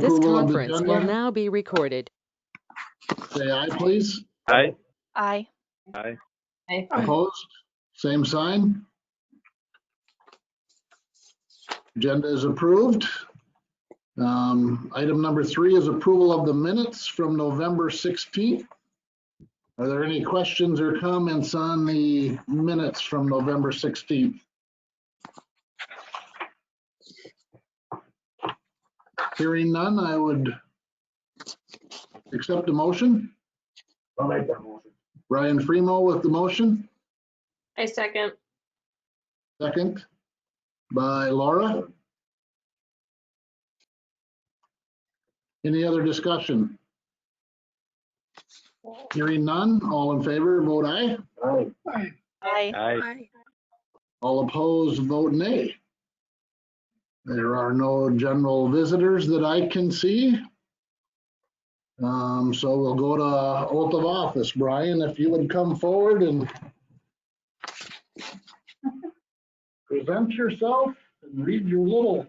This approval of the conference will agenda, now be recorded. say aye, please. Aye. Aye. Aye. Opposed? Same sign. Agenda is approved. Item number 3 is approval of the minutes from November 16th. Are there any questions or comments on the minutes from November 16th? Hearing none, I would accept a motion. I'll make that motion. Brian Freemo with the motion, I second. second by Laura. Any other discussion? Hearing none, all in favor, vote aye. Aye. Aye. Aye. All opposed, vote nay. There are no general visitors that I can see. So we'll go to oath of office. Brian, if you would come forward and present yourself and read your little.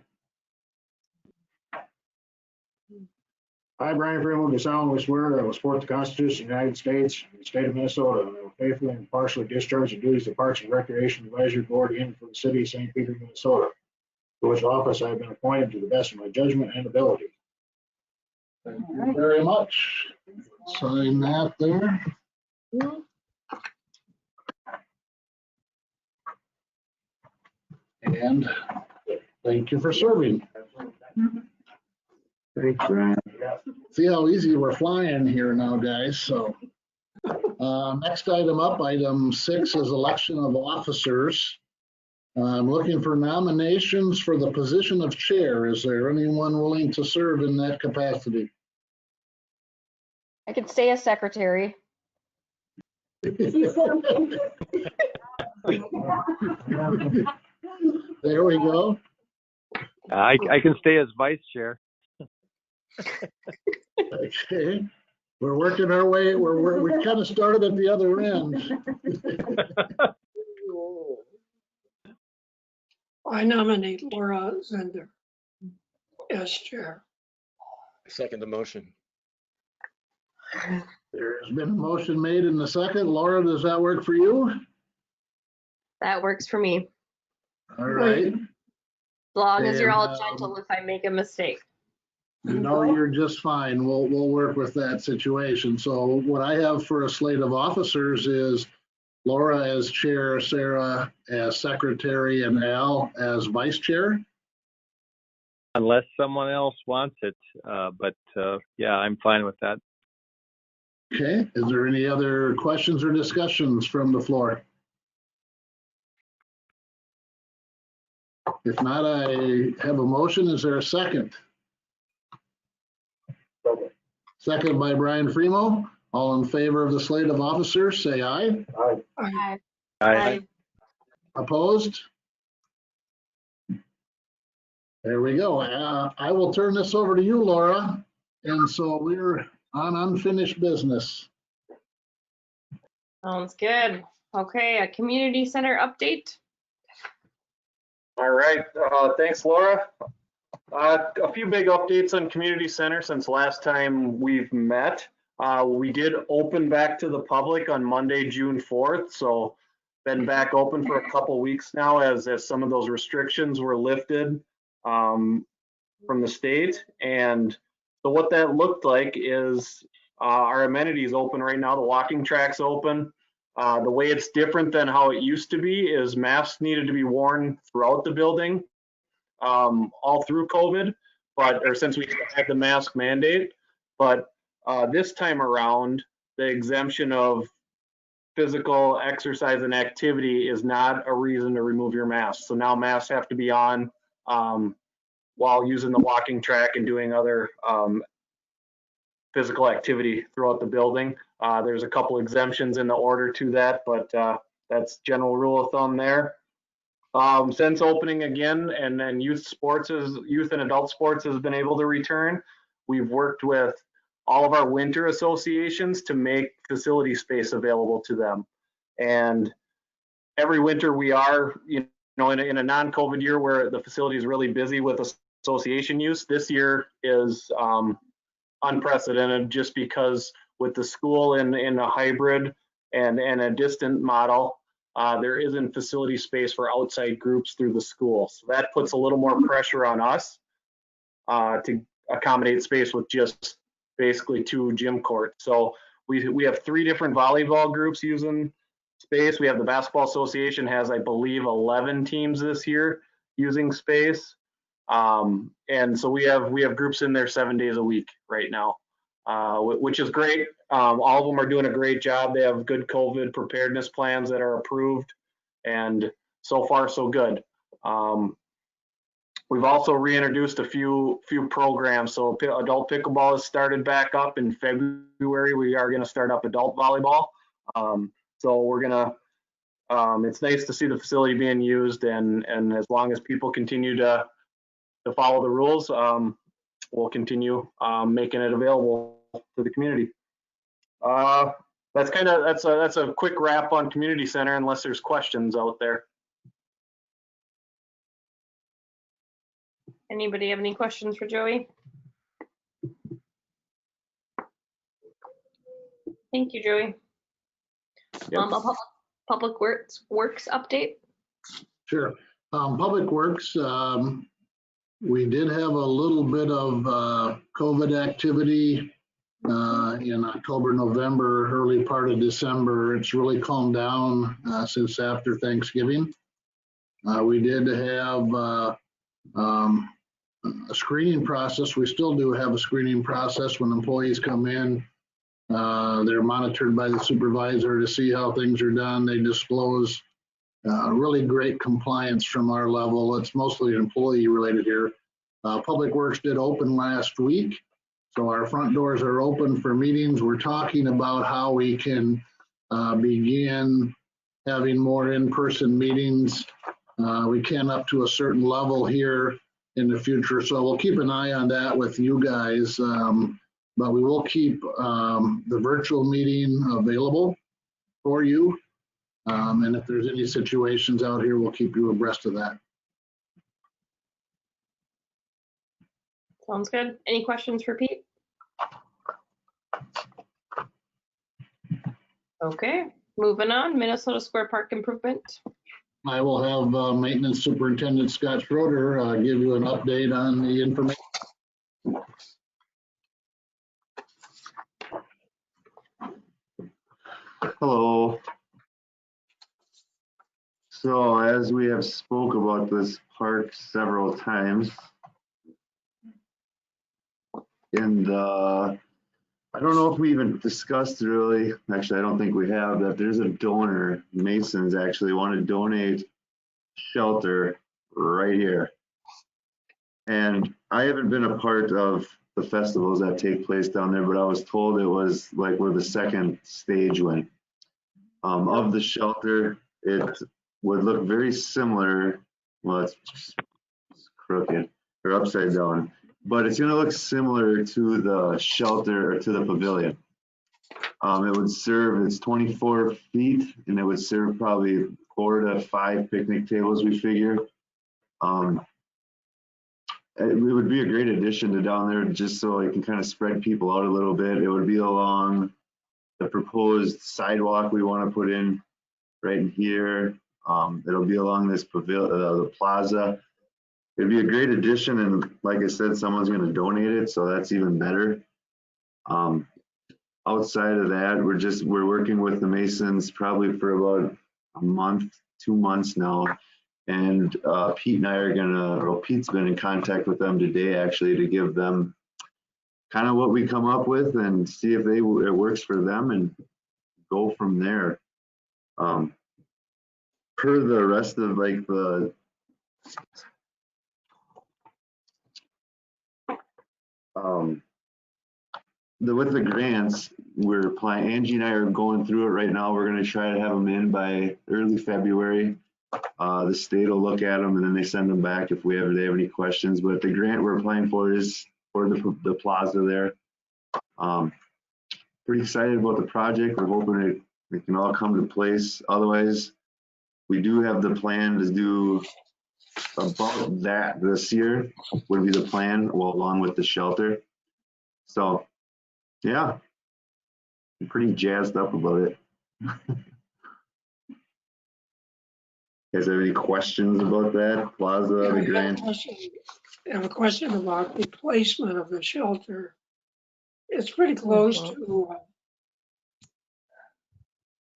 I, Brian Freeman, do solemnly swear that I will support the Constitution of the United States and the state of Minnesota, and I will faithfully and impartially discharge the duties of Parks and Recreation Advisory Board in for the city of St. Peter, Minnesota, to which office I have been appointed to the best of my judgment and ability. Thank you very much. Sign that there. And thank you for serving. Thanks, Brian. See how easy we're flying here now, guys, so. Next item up, item 6 is election of officers. I'm looking for nominations for the position of chair. Is there anyone willing to serve in that capacity? I could stay as secretary. There we go. I can stay as vice chair. Okay, we're working our way. We kind of started at the other end. I nominate Laura Zender as chair. I second the motion. There's been a motion made in the second. Laura, does that work for you? That works for me. All right. As long as you're all And, gentle if I make a mistake. You know, you're just fine. We'll work with that situation. So what I have for a slate of officers is Laura as chair, Sarah as secretary, and Al as vice chair. Unless someone else wants it, but yeah, I'm fine with that. Okay, is there any other questions or discussions from the floor? If not, I have a motion. Is there a second? Second by Brian Freemo. All in favor of the slate of officers, say aye. Aye. Aye. Aye. Opposed? There we go. I will turn this over to you, Laura. And so we're on unfinished business. Sounds good. Okay, a community center update. All right, thanks, Laura. A few big updates on community center since last time we've met. We did open back to the public on Monday, June 4th. So been back open for a couple weeks now as some of those restrictions were lifted from the state. And so what that looked like is our amenities open right now. The walking track's open. The way it's different than how it used to be is masks needed to be worn throughout the building, all through COVID, or since we had the mask mandate. But this time around, the exemption of physical exercise and activity is not a reason to remove your mask. So now masks have to be on while using the walking track and doing other physical activity throughout the building. There's a couple exemptions in the order to that, but that's general rule of thumb there. Since opening again, and then youth and adult sports has been able to return, we've worked with all of our winter associations to make facility space available to them. And every winter we are, in a non-COVID year where the facility is really busy with association use. This year is unprecedented just because with the school in a hybrid and a distant model, there isn't facility space for outside groups through the school. So that puts a little more pressure on us to accommodate space with just basically 2 gym courts. So we have 3 different volleyball groups using space. We have the basketball association has, I believe, 11 teams this year using space. And so we have groups in there 7 days a week right now, which is great. All of them are doing a great job. They have good COVID preparedness plans that are approved, and so far so good. We've also reintroduced a few programs. So adult pickleball has started back up in February. We are going to start up adult volleyball. So we're gonna. It's nice to see the facility being used, and as long as people continue to follow the rules, we'll continue making it available to the community. That's a quick wrap on community center, unless there's questions out there. Anybody have any questions for Joey? Thank you, Joey. Yep. A public works update. Sure. Public Works, we did have a little bit of COVID activity in October, November, early part of December. It's really calmed down since after Thanksgiving. We did have a screening process. We still do have a screening process when employees come in. They're monitored by the supervisor to see how things are done. They disclose really great compliance from our level. It's mostly employee related here. Public Works did open last week, so our front doors are open for meetings. We're talking about how we can begin having more in-person meetings. We can up to a certain level here in the future, so we'll keep an eye on that with you guys. But we will keep the virtual meeting available for you. And if there's any situations out here, we'll keep you abreast of that. Sounds good. Any questions for Pete? Okay, moving on. Minnesota Square Park improvement. I will have Maintenance Superintendent Scott Schroeder give you an update on the information. Hello. So as we have spoke about this park several times, and I don't know if we even discussed really, actually I don't think we have, that there's a donor, Masons actually want to donate shelter right here. And I haven't been a part of the festivals that take place down there, but I was told it was like where the second stage went. Of the shelter, it would look very similar. Well, it's crooked or upside down, but it's going to look similar to the shelter or to the pavilion. It would serve, it's 24 feet, and it would serve probably 4 to 5 picnic tables, we figure. It would be a great addition to down there, just so it can kind of spread people out a little bit. It would be along the proposed sidewalk we want to put in right in here. It'll be along this pavilion, the plaza. It'd be a great addition, and like I said, someone's going to donate it, so that's even better. Outside of that, we're working with the Masons probably for about a month, 2 months now, and Pete and I are Pete's been in contact with them today actually to give them kind of what we come up with and see if it works for them and go from there. Per the rest of like with the grants, we're applying. Angie and I are going through it right now. We're going to try to have them in by early February. The state will look at them and then they send them back if they have any questions. But the grant we're applying for is for the plaza there. Pretty excited about the project. We're hoping it can all come to place. Otherwise, we do have the plan to do about that this year would be the plan, well, along with the shelter. So, yeah, I'm pretty jazzed up about it. You guys have any questions about that? Plaza, Yeah, the I Grand? have a question about the placement of the shelter. It's pretty close to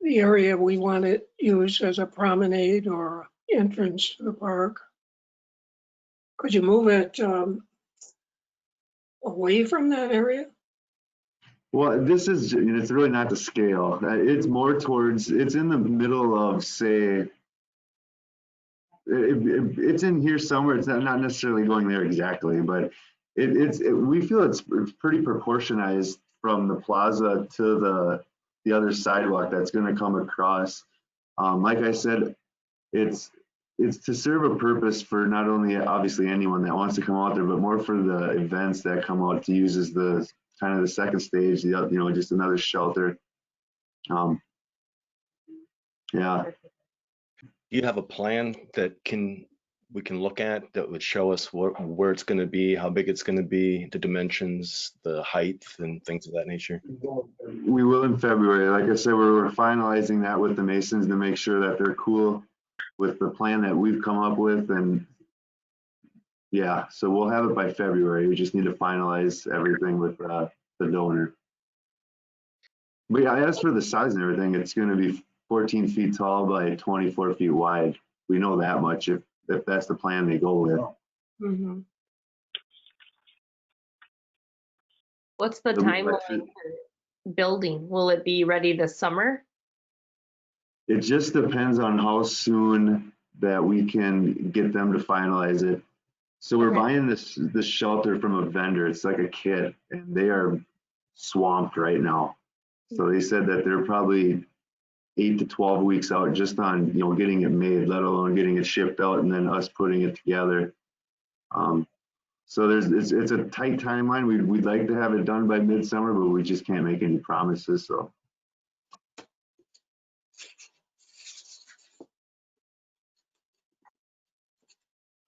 the area we want to use as a promenade or entrance to the park. Could you move it away from that area? Well, this is, it's really not the scale. It's more towards, it's in the middle of, say, it's in here somewhere. It's not necessarily going there exactly, but we feel it's pretty proportionized from the plaza to the other sidewalk that's going to come across. Like I said, it's to serve a purpose for not only obviously anyone that wants to come out there, but more for the events that come out to use as the kind of the second stage, just another shelter. Yeah. Do you have a plan that we can look at that would show us where it's going to be, how big it's going to be, the dimensions, the height, and things of that nature? We will in February. Like I said, we're finalizing that with the Masons to make sure that they're cool with the plan that we've come up with. And yeah, so we'll have it by February. We just need to finalize everything with the donor. But yeah, as for the size and everything, it's going to be 14 feet tall by 24 feet wide. We know that much if that's the plan they go with. Mm-hmm. What's the timeline for building? Will it be ready this summer? It just depends on how soon that we can get them to finalize it. So we're buying this shelter from a vendor. It's like a kit, and they are swamped right now. So they said that they're probably 8 to 12 weeks out just on getting it made, let alone getting it shipped out and then us putting it together. So it's a tight timeline. We'd like to have it done by midsummer, but we just can't make any promises. So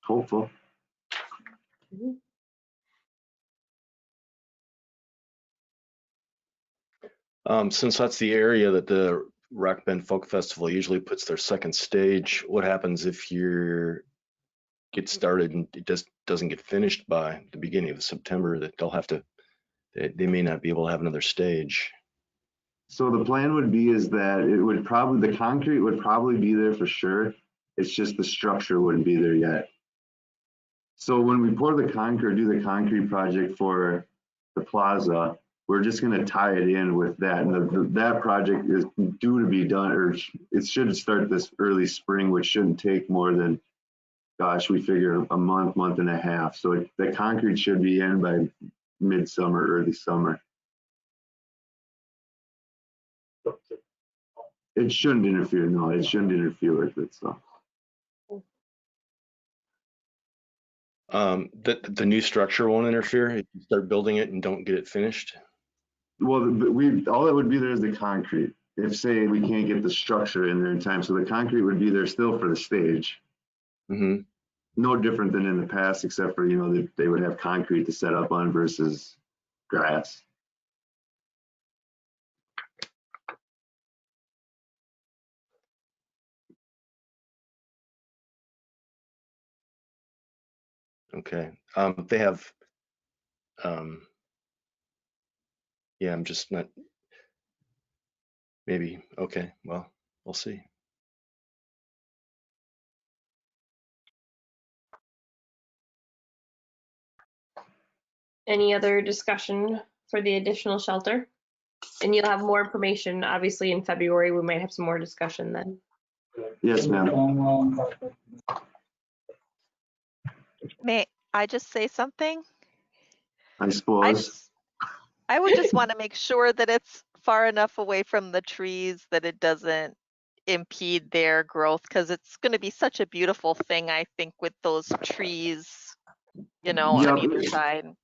hopeful. Since that's the area that the Rock Bend Folk Festival usually puts their second stage, what happens if you get started and it just doesn't get finished by the beginning of September? That they may not be able to have another stage. So the plan would be is that the concrete would probably be there for sure. It's just the structure wouldn't be there yet. So when we pour the concrete, do the concrete project for the plaza, we're just going to tie it in with that. And that project is due to be done, or it should start this early spring, which shouldn't take more than, gosh, we figure a month and a half. So the concrete should be in by midsummer, early summer. It shouldn't interfere. No, it shouldn't interfere with it. So. The new structure won't interfere if you start building it and don't get it finished? Well, all that would be there is the concrete. If, say, we can't get the structure in there in time, so the concrete would be there still for the stage. Mm-hmm. No different than in the past, except for, they would have concrete to set up on versus grass. Okay. They have, yeah, I'm just not, maybe, okay, well, we'll see. Any other discussion for the additional shelter? And you'll have more information, obviously, in February. We might have some more discussion then. Yes, ma'am. May I just say something? I suppose. I would just want to make sure that it's far enough away from the trees that it doesn't impede their growth, because it's going to be such a beautiful thing, I think, with those trees, on either side.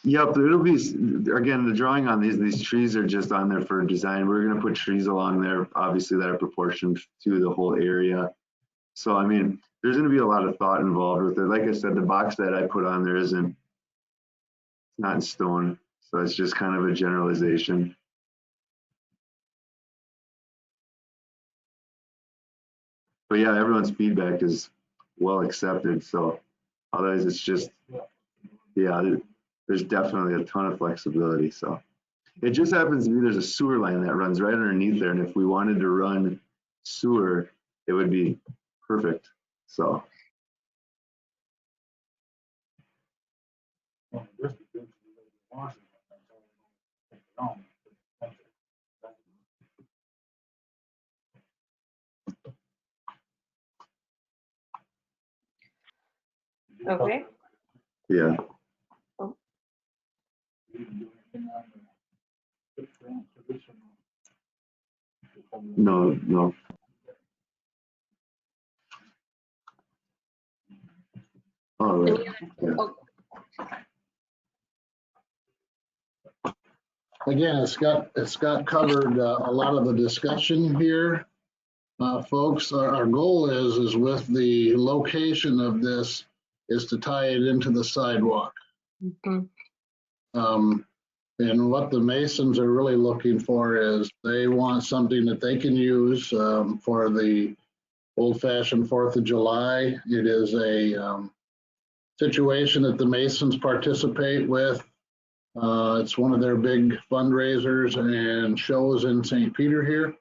Yep, it'll be, again, the drawing on these trees are just on there for design. We're going to put trees along there, obviously, that are proportioned to the whole area. So, I mean, there's going to be a lot of thought involved with it. Like I said, the box that I put on there isn't, not in stone. So it's just kind of a generalization. But yeah, everyone's feedback is well accepted. So otherwise it's just, yeah, there's definitely a ton of flexibility. So it just happens to be there's a sewer line that runs right underneath there. And if we wanted to run sewer, it would be perfect. So. Okay. Yeah. Oh. No. Oh, right. Yeah. Oh, Again, it's got covered a lot of the discussion here. Folks, our goal is with the location of this is to tie it into the sidewalk. mhm. And what the Masons are really looking for is they want something that they can use for the old-fashioned 4th of July. It is a situation that the Masons participate with. It's one of their big fundraisers and shows in St. Peter here.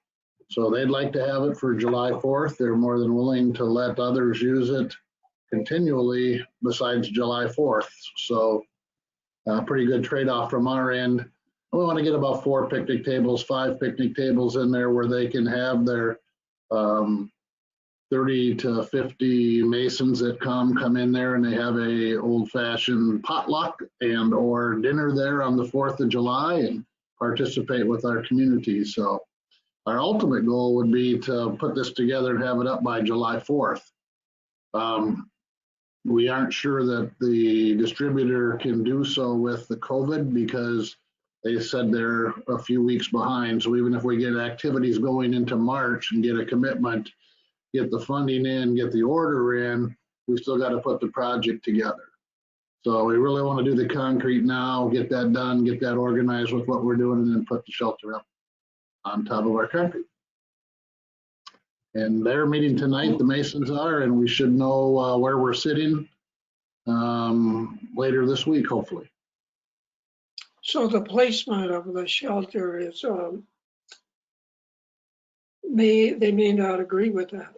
So they'd like to have it for July 4th. They're more than willing to let others use it continually besides July 4th. So pretty good trade-off from our end. We want to get about 4 picnic tables, 5 picnic tables in there where they can have their 30 to 50 Masons that come in there, and they have a old-fashioned potluck and or dinner there on the 4th of July and participate with our community. So our ultimate goal would be to put this together and have it up by July 4th. We aren't sure that the distributor can do so with the COVID because they said they're a few weeks behind. So even if we get activities going into March and get a commitment, get the funding in, get the order in, we still got to put the project together. So we really want to do the concrete now, get that done, get that organized with what we're doing, and then put the shelter up on top of our concrete. And they're meeting tonight, the Masons are, and we should know where we're sitting later this week, hopefully. So the placement of the shelter is, they may not agree with that.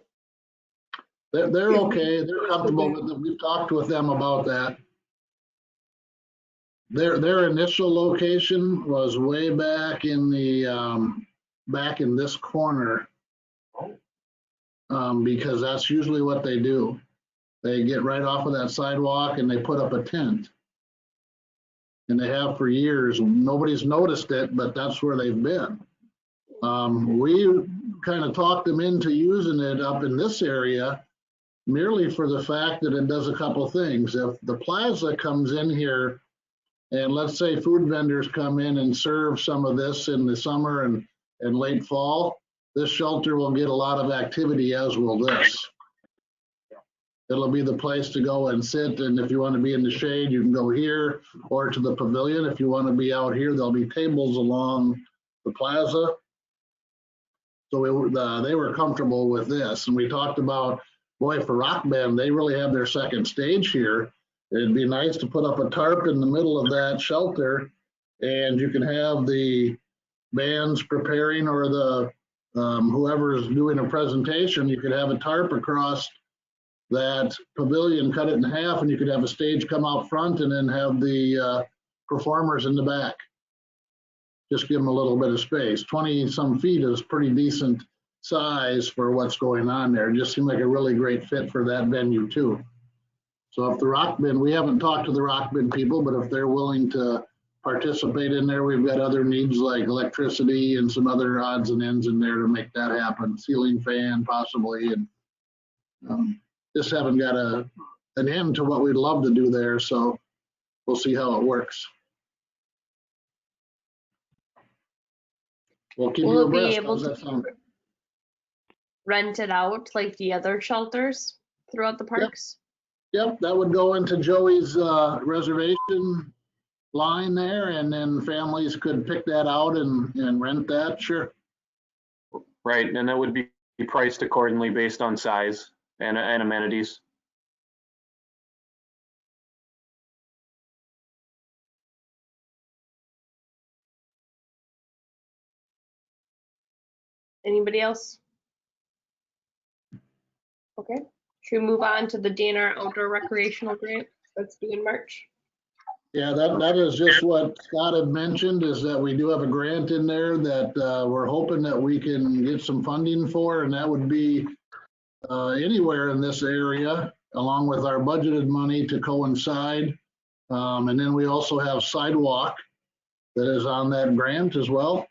They're okay, they're comfortable with it. We've talked with them about that. Their initial location was way back in the back in this corner, because that's usually what they do. They get right off of that sidewalk and they put up a tent. And they have for years. Nobody's noticed it, but that's where they've been. We kind of talked them into using it up in this area merely for the fact that it does a couple of things. If the plaza comes in here and let's say food vendors come in and serve some of this in the summer and late fall, this shelter will get a lot of activity, as will this. It'll be the place to go and sit, and if you want to be in the shade, you can go here or to the pavilion. If you want to be out here, there'll be tables along the plaza. So they were comfortable with this, and we talked about, boy, for rock band, they really have their second stage here. It'd be nice to put up a tarp in the middle of that shelter, and you can have the bands preparing or the whoever's doing a presentation. You could have a tarp across that pavilion, cut it in half, and you could have a stage come out front and then have the performers in the back. Just give them a little bit of space. 20 some feet is pretty decent size for what's going on there. It just seemed like a really great fit for that venue too. So if the rock band, we haven't talked to the rock band people, but if they're willing to participate in there, we've got other needs like electricity and some other odds and ends in there to make that happen. Ceiling fan possibly, and just haven't got an end to what we'd love to do there. So we'll see how it works. We'll keep you Will it be abreast. able How's that sound? to rent it out like the other shelters? throughout the parks? Yep, that would go into Joey's reservation line there, and then families could pick that out and rent that, sure. Right, and that would be priced accordingly based on size and amenities. Anybody else? Okay, should we move on to the DNR outdoor recreational grant that's due in March? Yeah, that is just what Scott had mentioned, is that we do have a grant in there that we're hoping that we can get some funding for, and that would be anywhere in this area, along with our budgeted money to coincide. And then we also have sidewalk that is on that grant as well.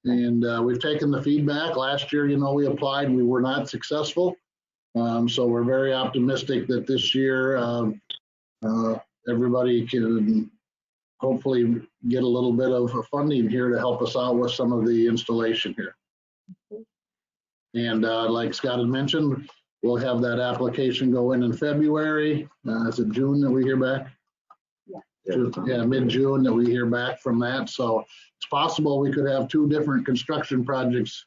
And we've taken the feedback. Last year, we applied, we were not successful. So we're very optimistic that this year everybody can hopefully get a little bit of funding here to help us out with some of the installation here. And like Scott had mentioned, we'll have that application go in February. Is it June that we hear back? Yeah, mid-June that we hear back from that. So it's possible we could have 2 different construction projects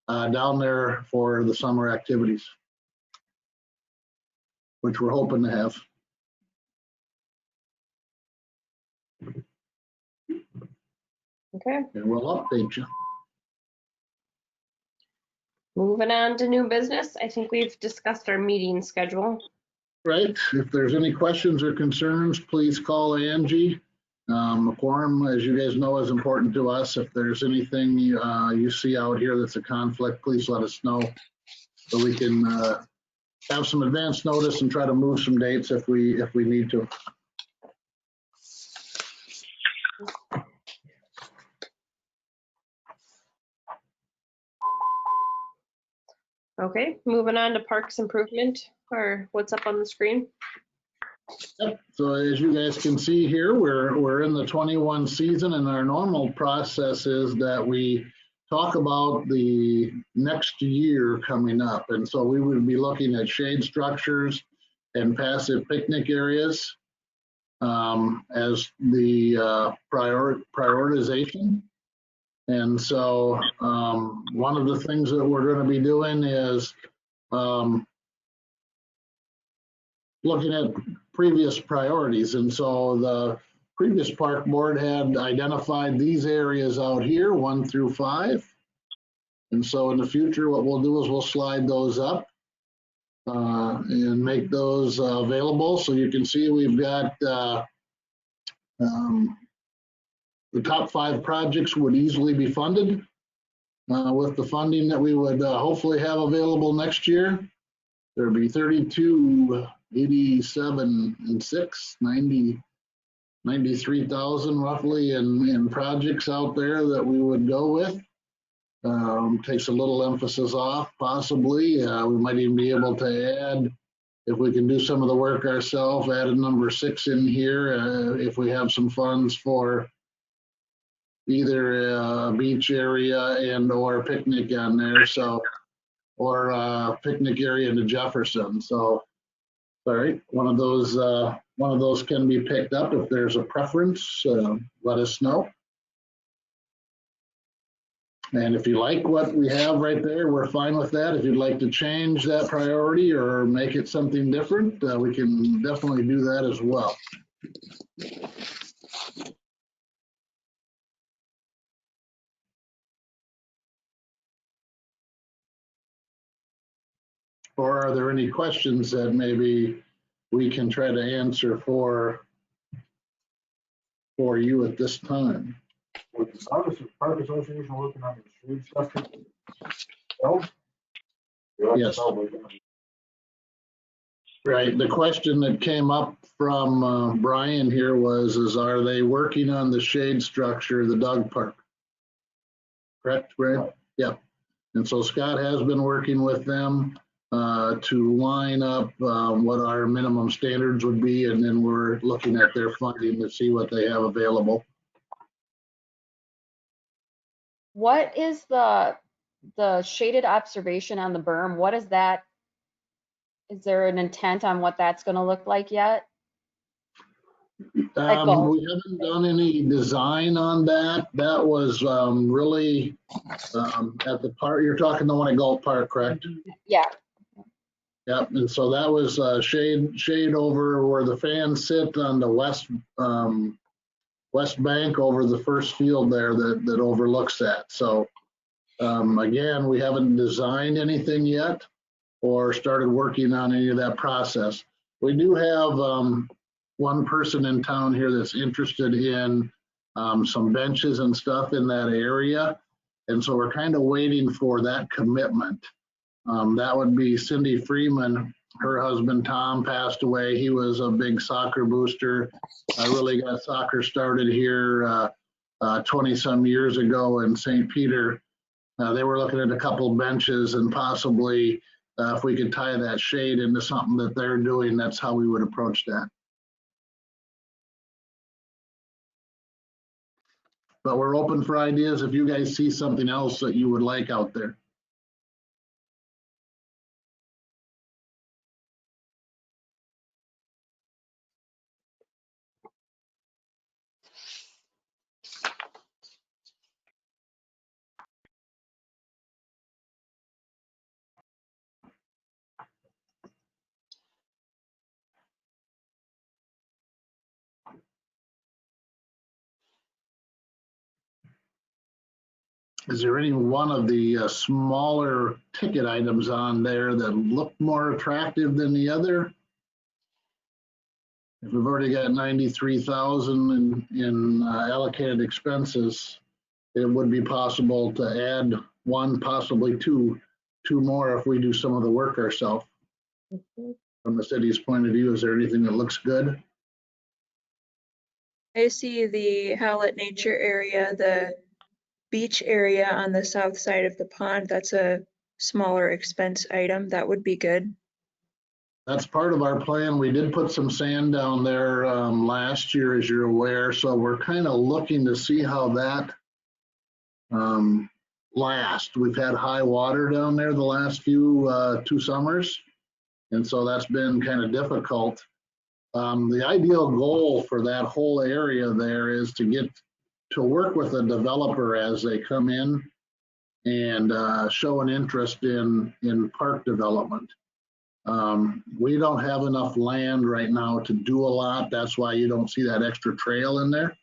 down there for the summer activities, which we're hoping to have. Okay, And we'll update you. moving on to new business. I think we've discussed our meeting schedule. Right, if there's any questions or concerns, please call Angie. A quorum, as you guys know, is important to us. If there's anything you see out here that's a conflict, please let us know so we can have some advance notice and try to move some dates if we need to. Okay, moving on to parks improvement, or what's up on the screen. Yep. So as you guys can see here, we're in the 21 season, and our normal process is that we talk about the next year coming up. And so we would be looking at shade structures and passive picnic areas as the prioritization. And so one of the things that we're going to be doing is looking at previous priorities. And so the previous park board had identified these areas out here, 1 through 5. And so in the future, what we'll do is we'll slide those up and make those available. So you can see we've got the top 5 projects would easily be funded with the funding that we would hopefully have available next year. There'd be 32, 87, and 6, 90, 93,000 roughly in projects out there that we would go with. Takes a little emphasis off, possibly. We might even be able to add, if we can do some of the work ourselves, add a number 6 in here if we have some funds for either a beach area and or picnic on there. So, or a picnic area into Jefferson. So, all right, one of those can be picked up. If there's a preference, let us know. And if you like what we have right there, we're fine with that. If you'd like to change that priority or make it something different, we can definitely do that as well. Or are there any questions that maybe we can try to answer for you at this time? Was the Park Association working on the shade structure? No? Yes. Right. The question that came up from Brian here was, are they working on the shade structure, the dog park? Correct, Brian? Yep. And so Scott has been working with them to line up what our minimum standards would be, and then we're looking at their funding to see what they have available. What is the shaded observation on the berm? What is that Is there an intent on what that's gonna look like yet? Like golf. We haven't done any design on that. That was really at the park. You're talking the one at Galt Park, correct? Yeah, Yep. And so that was shade over where the fans sit on the west bank over the first field there that overlooks that. So again, we haven't designed anything yet or started working on any of that process. We do have one person in town here that's interested in some benches and stuff in that area. And so we're kind of waiting for that commitment. That would be Cindy Freeman. Her husband, Tom, passed away. He was a big soccer booster. I really got soccer started here 20 some years ago in St. Peter. They were looking at a couple benches and possibly if we could tie that shade into something that they're doing, that's how we would approach that. But we're open for ideas if you guys see something else that you would like out there. Is there any one of the smaller ticket items on there that look more attractive than the other? If we've already got 93,000 in allocated expenses, it would be possible to add one, possibly two more if we do some of the work ourselves. From the city's point of view, is there anything that looks good? I see the Howlett Nature area, the beach area on the south side of the pond. That's a smaller expense item. That would be good. That's part of our plan. We did put some sand down there last year, as you're aware. So we're kind of looking to see how that lasts. We've had high water down there the last few 2 summers. And so that's been kind of difficult. The ideal goal for that whole area there is to get to work with a developer as they come in and show an interest in park development. We don't have enough land right now to do a lot. That's why you don't see that extra trail in there,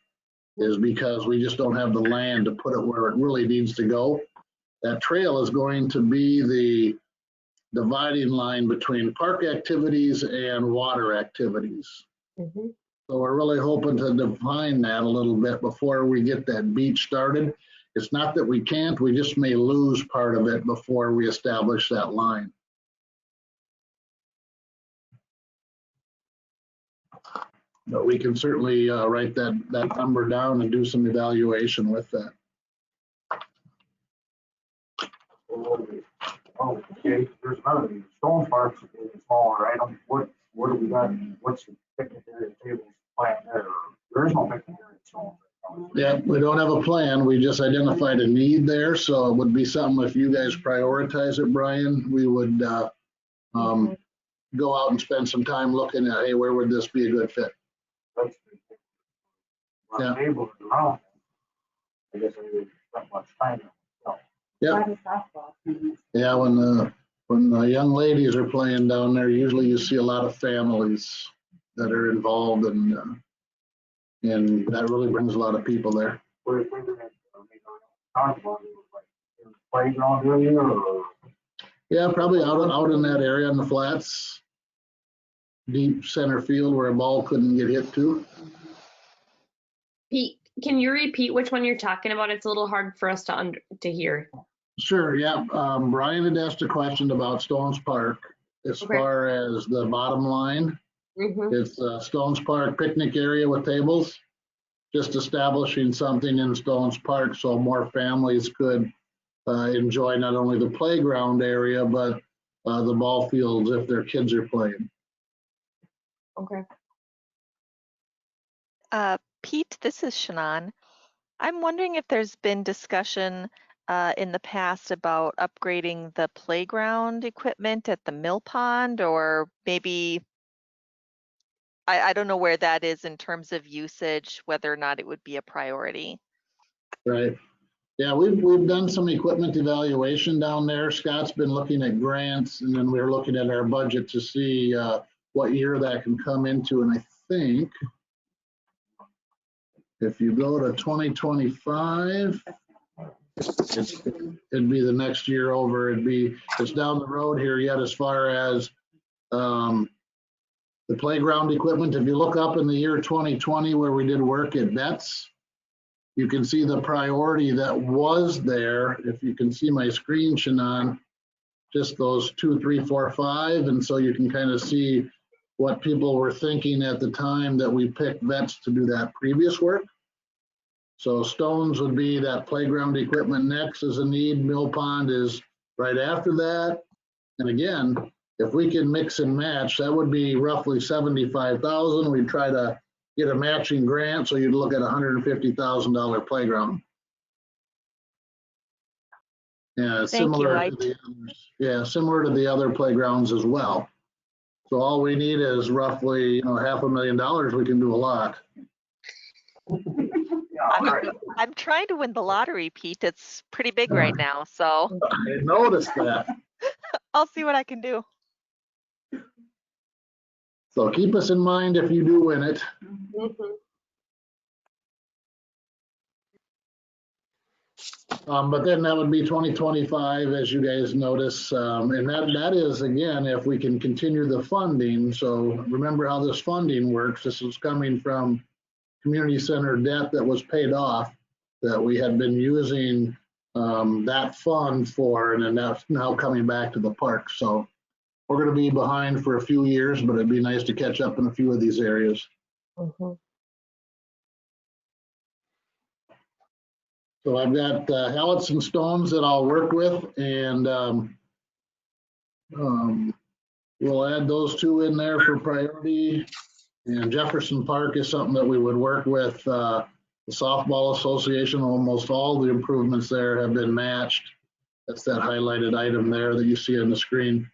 is because we just don't have the land to put it where it really needs to go. That trail is going to be the dividing line between park activities and water activities. Mm-hmm. So we're really hoping to define that a little bit before we get that beach started. It's not that we can't, we just may lose part of it before we establish that line. But we can certainly write that number down and do some evaluation with that. Okay, there's another, Stone Park's a little smaller item. What do we got? What's the picnic area tables plan there? There is no picnic area at Stone. Yeah, we don't have a plan. We just identified a need there. So it would be something, if you guys prioritize it, Brian, we would go out and spend some time looking at, hey, where would this be a good fit? That's Yeah. tables around. I guess I didn't spend much time. Yeah. Yeah, when the young ladies are playing down there, usually you see a lot of families that are involved, and that really brings a lot of people there. Playground area or? Yeah, probably out in that area on the flats, deep center field where a ball couldn't get hit to. Pete, can you repeat which one you're talking about? It's a little hard for us to hear. Sure, yeah. Brian had asked a question about Stones Park as far as the bottom line. Mm-hmm. It's Stones Park picnic area with tables, just establishing something in Stones Park so more families could enjoy not only the playground area, but the ball fields if their kids are playing. Okay. Pete, this is Shannon. I'm wondering if there's been discussion in the past about upgrading the playground equipment at the mill pond, or maybe I don't know where that is in terms of usage, whether or not it would be a priority. Right. Yeah, we've done some equipment evaluation down there. Scott's been looking at grants, and then we're looking at our budget to see what year that can come into. And I think if you go to 2025, it'd be the next year over. It's down the road here yet as far as the playground equipment. If you look up in the year 2020 where we did work at Betts, you can see the priority that was there. If you can see my screen, Shannon, just those 2, 3, 4, 5. And so you can kind of see what people were thinking at the time that we picked Betts to do that previous work. So Stones would be that playground equipment next as a need. Mill Pond is right after that. And again, if we can mix and match, that would be roughly 75,000. We'd try to get a matching grant, so you'd look at $150,000 playground. Yeah, similar to the others. Yeah, similar to the other playgrounds as well. So all we need is roughly, $500,000. We can do a lot. I'm trying to win the lottery, Pete. It's pretty big right now, so I noticed that. I'll see what I can do. So keep us in mind if you do win it. But then that would be 2025, as you guys notice. And that is, again, if we can continue the funding. So remember how this funding works. This is coming from community center debt that was paid off that we had been using that fund for, and then that's now coming back to the park. So we're going to be behind for a few years, but it'd be nice to catch up in a few of these areas. So I've got Hallets and Stones that I'll work with, and we'll add those two in there for priority. And Jefferson Park is something that we would work with the Softball Association. Almost all the improvements there have been matched. That's that highlighted item there that you see on the screen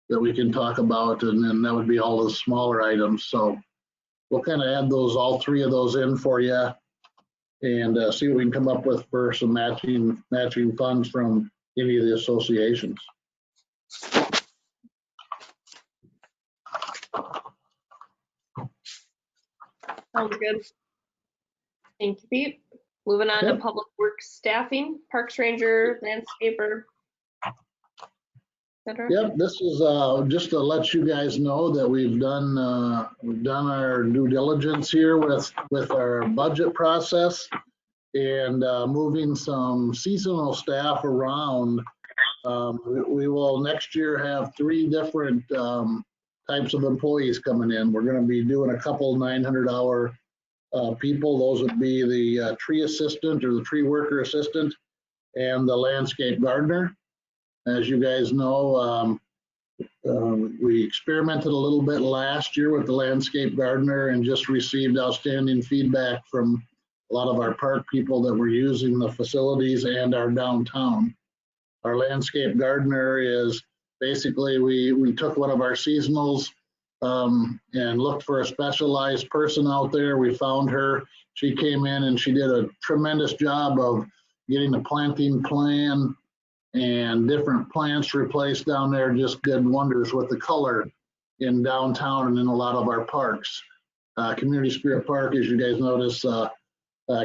that we can talk about, and then that would be all the smaller items. So we'll kind of add all three of those in for you, and see what we can come up with for some matching funds from any of the associations. Sounds good. Thank you, Pete. Moving on to public works staffing, parks ranger, landscaper. Yep, this is just to let you guys know that we've done our due diligence here with our budget process, and moving some seasonal staff around. We will next year have 3 different types of employees coming in. We're going to be doing a couple 900-hour people. Those would be the tree assistant or the tree worker assistant and the landscape gardener. As you guys know, we experimented a little bit last year with the landscape gardener and just received outstanding feedback from a lot of our park people that were using the facilities and our downtown. Our landscape gardener is basically, we took one of our seasonals and looked for a specialized person out there. We found her. She came in and she did a tremendous job of getting the planting plan and different plants replaced down there. Just did wonders with the color in downtown and in a lot of our parks. Community Spirit Park, as you guys notice,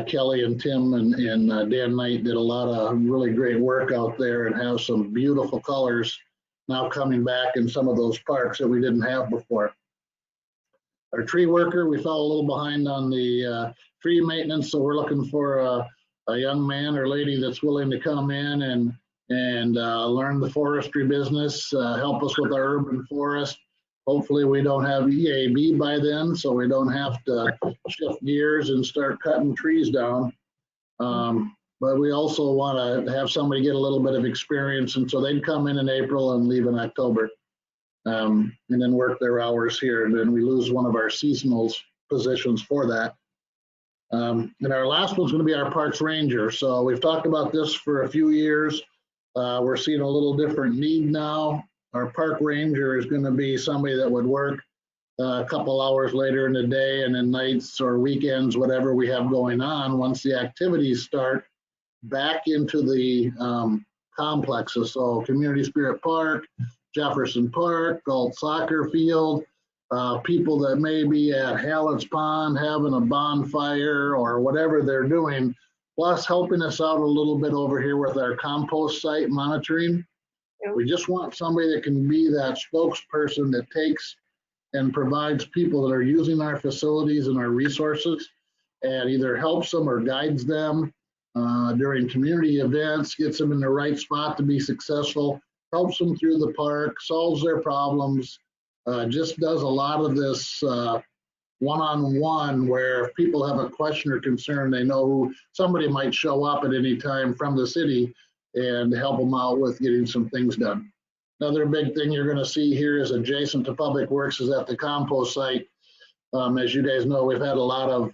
Kelly and Tim and Dan Knight did a lot of really great work out there and have some beautiful colors now coming back in some of those parks that we didn't have before. Our tree worker, we fell a little behind on the tree maintenance, so we're looking for a young man or lady that's willing to come in and learn the forestry business, help us with our urban forest. Hopefully we don't have EAB by then, so we don't have to shift gears and start cutting trees down. But we also want to have somebody get a little bit of experience, and so they'd come in April and leave in October, and then work their hours here, and then we lose one of our seasonals positions for that. And our last one's going to be our Parks Ranger. So we've talked about this for a few years. We're seeing a little different need now. Our Park Ranger is going to be somebody that would work a couple hours later in the day and then nights or weekends, whatever we have going on, once the activities start, back into the complexes. So Community Spirit Park, Jefferson Park, Galt Soccer Field, people that may be at Hallett's Pond having a bonfire or whatever they're doing, plus helping us out a little bit over here with our compost site monitoring. We just want somebody that can be that spokesperson that takes and provides people that are using our facilities and our resources and either helps them or guides them during community events, gets them in the right spot to be successful, helps them through the park, solves their problems, just does a lot of this one-on-one where if people have a question or concern, they know somebody might show up at any time from the city and help them out with getting some things done. Another big thing you're going to see here is adjacent to Public Works is at the compost site. As you guys know, we've had a lot of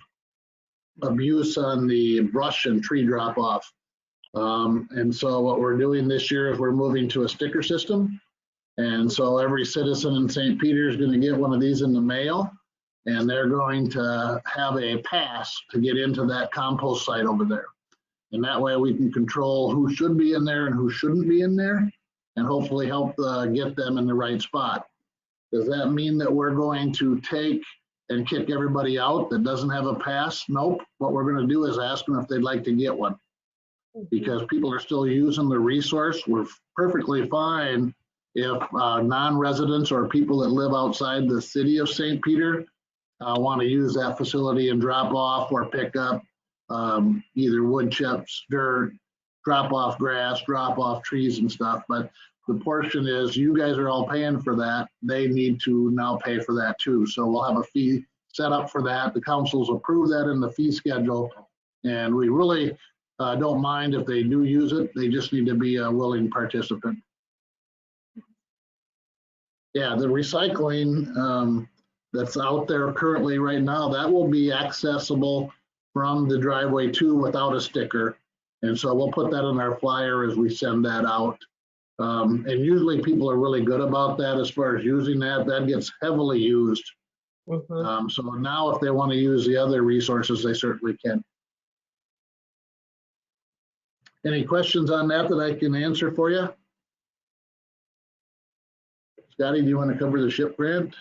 abuse on the brush and tree drop off. And so what we're doing this year is we're moving to a sticker system. And so every citizen in St. Peter is going to get one of these in the mail, and they're going to have a pass to get into that compost site over there. And that way we can control who should be in there and who shouldn't be in there, and hopefully help get them in the right spot. Does that mean that we're going to take and kick everybody out that doesn't have a pass? Nope. What we're going to do is ask them if they'd like to get one, because people are still using the resource. We're perfectly fine if non-residents or people that live outside the city of St. Peter want to use that facility and drop off or pick up either wood chips, dirt, drop off grass, drop off trees and stuff. But the portion is you guys are all paying for that. They need to now pay for that too. So we'll have a fee set up for that. The councils approve that in the fee schedule. And we really don't mind if they do use it. They just need to be a willing participant. Yeah, the recycling that's out there currently right now, that will be accessible from the driveway too without a sticker. And so we'll put that in our flyer as we send that out. And usually people are really good about that as far as using that. That gets heavily used. So now if they want to use the other resources, they certainly can. Any questions on that that I can answer for you? Scotty, do you want to cover the SHIP grant?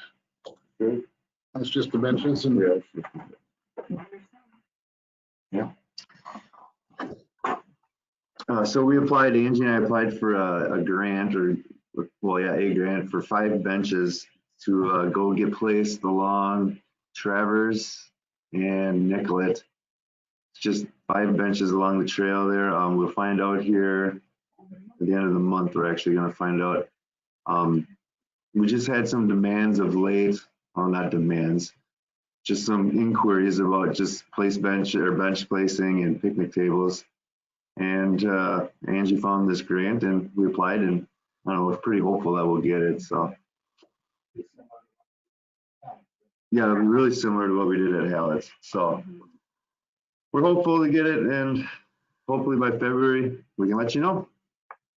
Sure. That's just dimensions and yeah. So we applied, Angie and I applied for a grant a grant for 5 benches to go get placed along Travers and Nicollet. It's just 5 benches along the trail there. We'll find out here at the end of the month. We're actually going to find out. We just had some demands of late, well, not demands, just some inquiries about just bench placing and picnic tables. And Angie found this grant and we applied, and I don't know, we're pretty hopeful that we'll get it. So yeah, it'll be really similar to what we did at Hallett's. So we're hopeful to get it, and hopefully by February we can let you know.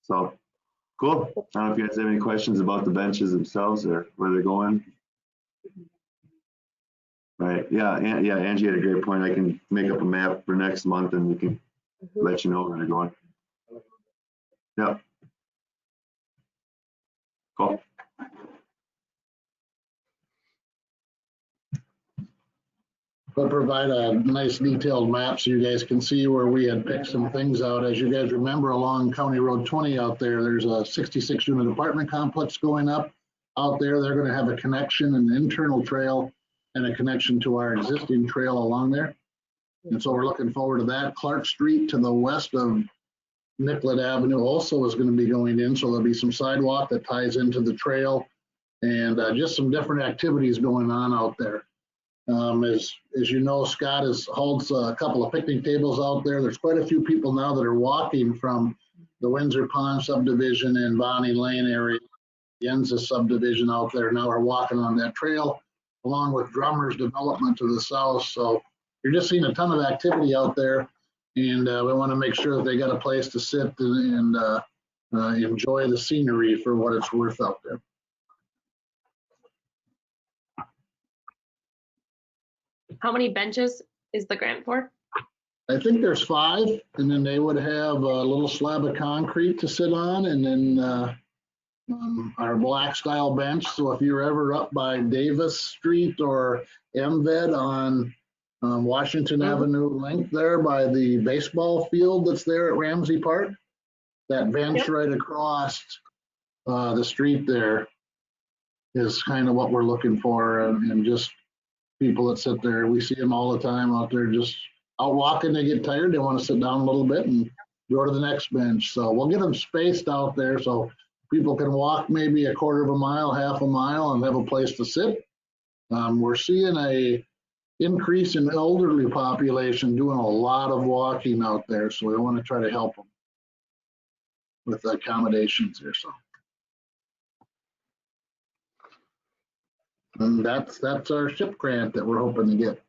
So cool. I don't know if you guys have any questions about the benches themselves or where they're going. Right. Yeah. Angie had a great point. I can make up a map for next month and we can let you know where they're going. Yeah. Cool. we'll provide a nice detailed map so you guys can see where we had picked some things out. As you guys remember, along County Road 20 out there, there's a 66 unit apartment complex going up out there. They're going to have a connection, an internal trail and a connection to our existing trail along there. And so we're looking forward to that. Clark Street to the west of Nicollet Avenue also is going to be going in. So there'll be some sidewalk that ties into the trail and just some different activities going on out there. As you know, Scott holds a couple of picnic tables out there. There's quite a few people now that are walking from the Windsor Pond subdivision and Bonnie Lane area, the Enza subdivision out there now are walking on that trail, along with Drummers Development to the south. So you're just seeing a ton of activity out there, and we want to make sure that they got a place to sit and enjoy the scenery for what it's worth out there. How many benches is the grant for? I think there's 5, and then they would have a little slab of concrete to sit on, and then our black style bench. So if you're ever up by Davis Street or MVED on Washington Avenue link there by the baseball field that's there at Ramsey Park, that bench right across the street there is kind of what we're looking for, and just people that sit there. We see them all the time out there just out walking. They get tired. They want to sit down a little bit and go to the next bench. So we'll get them spaced out there so people can walk maybe a quarter of a mile, half a mile, and have a place to sit. We're seeing a increase in elderly population doing a lot of walking out there. So we want to try to help them with the accommodations here. So. And that's our SHIP grant that we're hoping to get.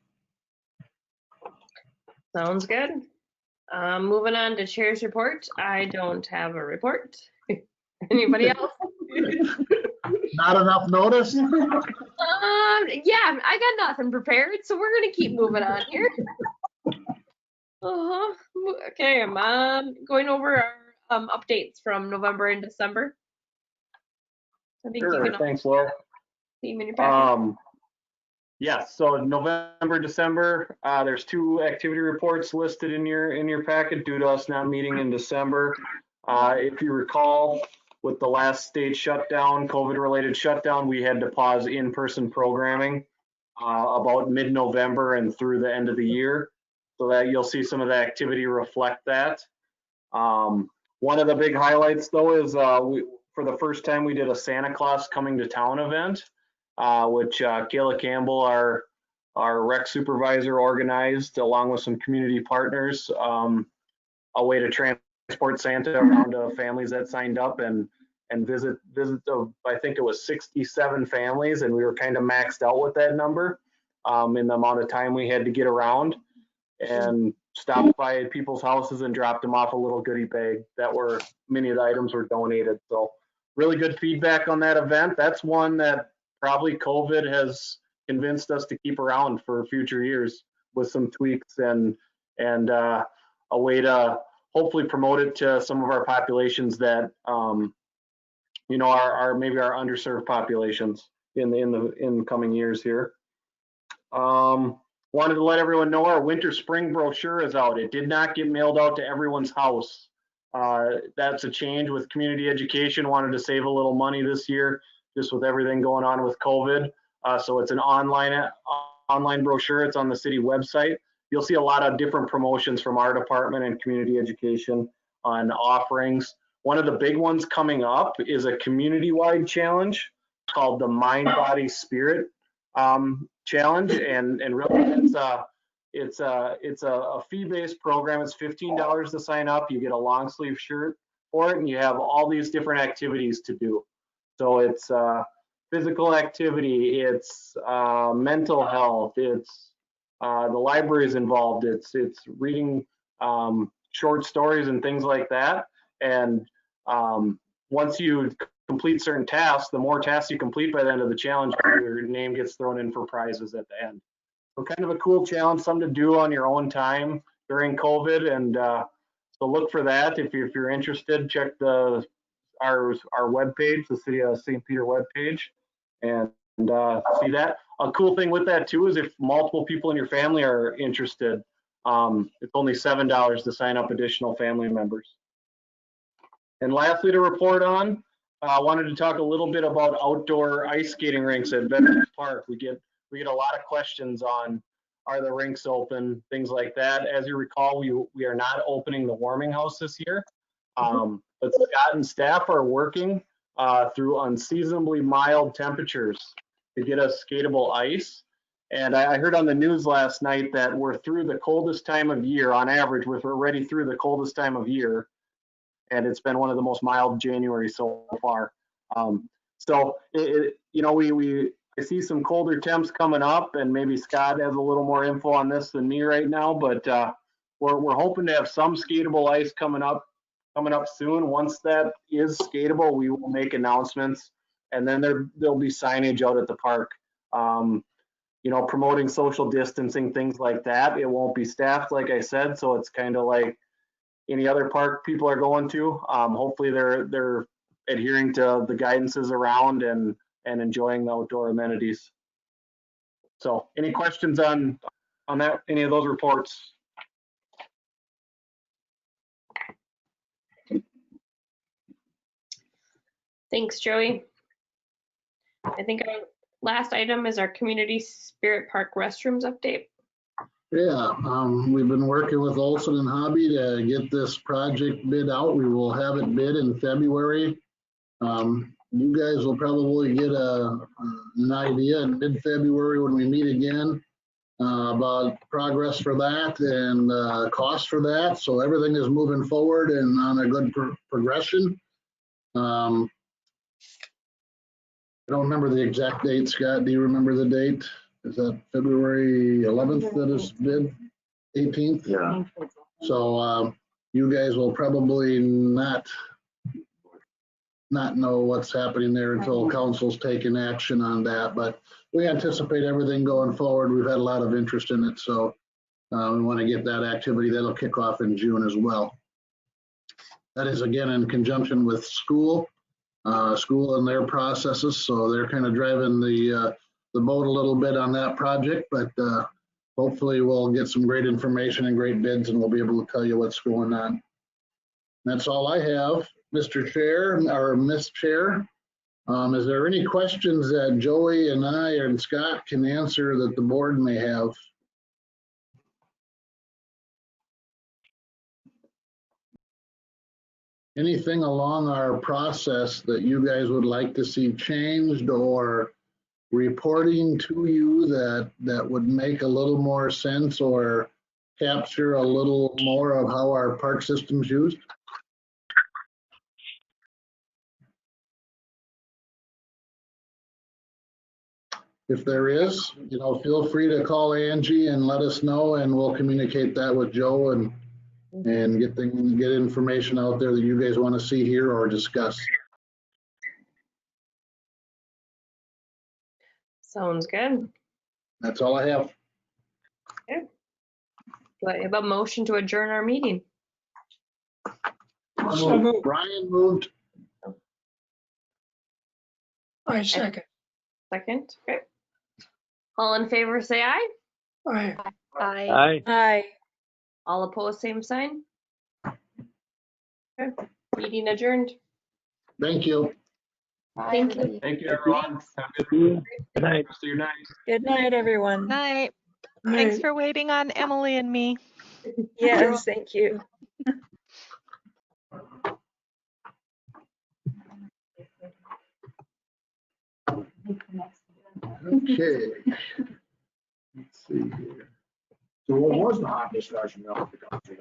Sounds good. Moving on to chair's report. I don't have a report. Anybody else? Not enough notice? Yeah, I got nothing prepared, so we're gonna keep moving on here. Okay, I'm going over our updates from November and December. I think Sure, you can thanks, Laura. see them in your packet. Yes, so November, December, there's 2 activity reports listed in your packet due to us not meeting in December. If you recall, with the last state shutdown, COVID-related shutdown, we had to pause in-person programming about mid-November and through the end of the year, so that you'll see some of the activity reflect that. One of the big highlights, though, is for the first time we did a Santa Claus coming to town event, which Kayla Campbell, our rec supervisor, organized along with some community partners, a way to transport Santa around to families that signed up and visit I think it was 67 families, and we were kind of maxed out with that number in the amount of time we had to get around, and stopped by people's houses and dropped them off a little goodie bag that were, many of the items were donated. So really good feedback on that event. That's one that probably COVID has convinced us to keep around for future years with some tweaks and a way to hopefully promote it to some of our populations that you know, are maybe our underserved populations in the coming years here. Wanted to let everyone know our winter spring brochure is out. It did not get mailed out to everyone's house. That's a change with community education. Wanted to save a little money this year, just with everything going on with COVID. So it's an online brochure. It's on the city website. You'll see a lot of different promotions from our department and community education on offerings. One of the big ones coming up is a community-wide challenge called the Mind, Body, Spirit challenge, and really it's a fee-based program. It's $15 to sign up. You get a long sleeve shirt for it, and you have all these different activities to do. So it's physical activity, it's mental health, it's the library is involved, it's reading short stories and things like that. And once you complete certain tasks, the more tasks you complete by the end of the challenge, your name gets thrown in for prizes at the end. So kind of a cool challenge, something to do on your own time during COVID. And so look for that. If you're interested, check our webpage, the City of St. Peter webpage, and see that. A cool thing with that too is if multiple people in your family are interested, it's only $7 to sign up additional family members. And lastly, to report on, I wanted to talk a little bit about outdoor ice skating rinks at Veterans Park. We get a lot of questions on, are the rinks open, things like that. As you recall, we are not opening the warming house this year, but Scott and staff are working through unseasonably mild temperatures to get us skatable ice. And I heard on the news last night that we're through the coldest time of year. On average, we're already through the coldest time of year, and it's been one of the most mild January so far. So you know, see some colder temps coming up, and maybe Scott has a little more info on this than me right now, but we're hoping to have some skatable ice coming up soon. Once that is skatable, we will make announcements, and then there'll be signage out at the park, promoting social distancing, things like that. It won't be staffed, like I said, so it's kind of like any other park people are going to. Hopefully they're adhering to the guidances around and enjoying the outdoor amenities. So any questions on that, any of those reports? Thanks, Joey. I think our last item is our community spirit park restrooms update. Yeah, we've been working with Olson and Hobby to get this project bid out. We will have it bid in February. You guys will probably get an idea in mid-February when we meet again about progress for that and cost for that. So everything is moving forward and on a good progression. I don't remember the exact date, Scott. Do you remember the date? Is that February 11th that is bid? 18th? Yeah. So you guys will probably not know what's happening there until council's taking action on that, but we anticipate everything going forward. We've had a lot of interest in it, so we want to get that activity. That'll kick off in June as well. That is again in conjunction with school and their processes, so they're kind of driving the boat a little bit on that project, but hopefully we'll get some great information and great bids, and we'll be able to tell you what's going on. That's all I have, Mr. Chair, or Miss Chair. Is there any questions that Joey and I and Scott can answer that the board may have? Anything along our process that you guys would like to see changed or reporting to you that would make a little more sense or capture a little more of how our park system's used? If there is, feel free to call Angie and let us know, and we'll communicate that with Joe and get information out there that you guys want to see here or discuss. Sounds good. That's all I have. Okay. Do I have a motion to adjourn our meeting? So moved. Brian moved. I second. Second. Okay. All in favor, say aye. Aye. Aye. Hi. All opposed, same sign. Okay. Meeting adjourned. Thank you. Thank you. Thank you, everyone. Have a good night. rest of your night. Good night, everyone. Night. Thanks for waiting on Emily and me. Yes, thank you. Okay. Let's see here. So what was the hot discussion of the council?